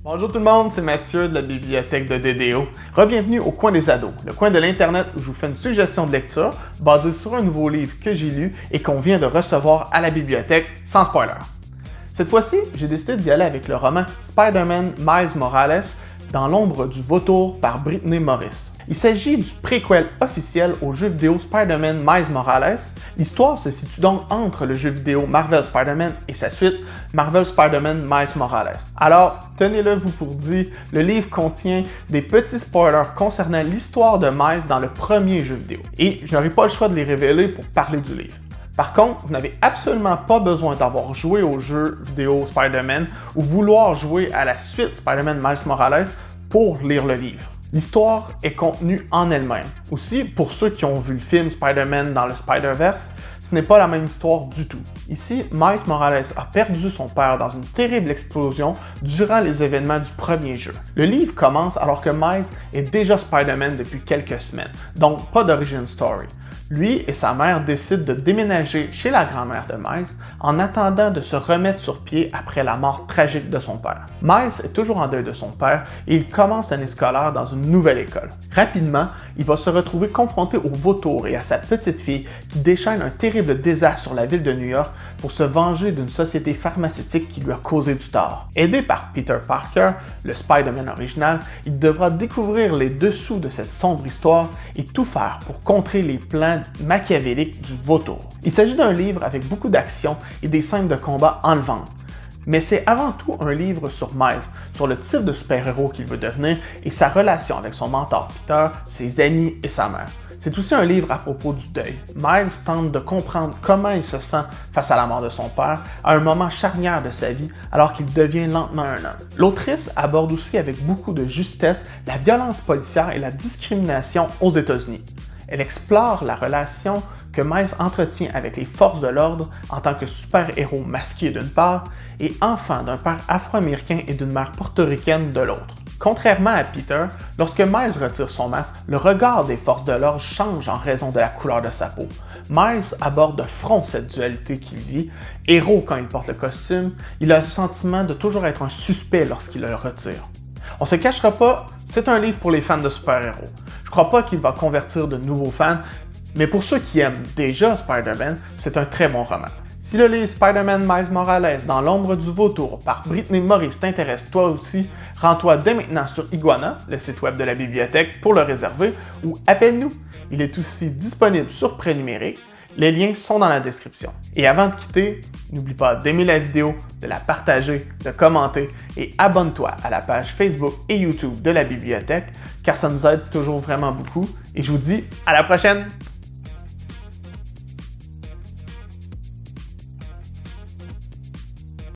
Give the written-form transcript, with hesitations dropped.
Bonjour tout le monde, c'est Mathieu de la bibliothèque de DDO. Re-bienvenue au coin des ados, le coin de l'internet où je vous fais une suggestion de lecture basée sur un nouveau livre que j'ai lu et qu'on vient de recevoir à la bibliothèque sans spoiler. Cette fois-ci, j'ai décidé d'y aller avec le roman Spider-Man Miles Morales dans l'ombre du vautour par Brittany Morris. Il s'agit du préquel officiel au jeu vidéo Spider-Man Miles Morales. L'histoire se situe donc entre le jeu vidéo Marvel Spider-Man et sa suite, Marvel Spider-Man Miles Morales. Alors, tenez-le vous pour dit, le livre contient des petits spoilers concernant l'histoire de Miles dans le premier jeu vidéo. Et je n'aurai pas le choix de les révéler pour parler du livre. Par contre, vous n'avez absolument pas besoin d'avoir joué au jeu vidéo Spider-Man ou vouloir jouer à la suite Spider-Man Miles Morales pour lire le livre. L'histoire est contenue en elle-même. Aussi, pour ceux qui ont vu le film Spider-Man dans le Spider-Verse, ce n'est pas la même histoire du tout. Ici, Miles Morales a perdu son père dans une terrible explosion durant les événements du premier jeu. Le livre commence alors que Miles est déjà Spider-Man depuis quelques semaines, donc pas d'origin story. Lui et sa mère décident de déménager chez la grand-mère de Miles en attendant de se remettre sur pied après la mort tragique de son père. Miles est toujours en deuil de son père et il commence l'année scolaire dans une nouvelle école. Rapidement, il va se retrouver confronté au vautour et à sa petite fille qui déchaînent un terrible désastre sur la ville de New York pour se venger d'une société pharmaceutique qui lui a causé du tort. Aidé par Peter Parker, le Spider-Man original, il devra découvrir les dessous de cette sombre histoire et tout faire pour contrer les plans machiavéliques du vautour. Il s'agit d'un livre avec beaucoup d'action et des scènes de combat enlevantes. Mais c'est avant tout un livre sur Miles, sur le type de super-héros qu'il veut devenir et sa relation avec son mentor Peter, ses amis et sa mère. C'est aussi un livre à propos du deuil. Miles tente de comprendre comment il se sent face à la mort de son père, à un moment charnière de sa vie, alors qu'il devient lentement un homme. L'autrice aborde aussi avec beaucoup de justesse la violence policière et la discrimination aux États-Unis. Elle explore la relation que Miles entretient avec les forces de l'ordre en tant que super-héros masqué d'une part et enfant d'un père afro-américain et d'une mère portoricaine de l'autre. Contrairement à Peter, lorsque Miles retire son masque, le regard des forces de l'ordre change en raison de la couleur de sa peau. Miles aborde de front cette dualité qu'il vit. Héros quand il porte le costume, il a le sentiment de toujours être un suspect lorsqu'il le retire. On se cachera pas, c'est un livre pour les fans de super-héros. Je crois pas qu'il va convertir de nouveaux fans, mais pour ceux qui aiment déjà Spider-Man, c'est un très bon roman. Si le livre Spider-Man Miles Morales dans l'ombre du vautour par Brittany Morris t'intéresse toi aussi, rends-toi dès maintenant sur Iguana, le site web de la bibliothèque, pour le réserver ou appelle-nous. Il est aussi disponible sur prêt numérique. Les liens sont dans la description. Et avant de quitter, n'oublie pas d'aimer la vidéo, de la partager, de commenter et abonne-toi à la page Facebook et YouTube de la bibliothèque car ça nous aide toujours vraiment beaucoup. Et je vous dis à la prochaine!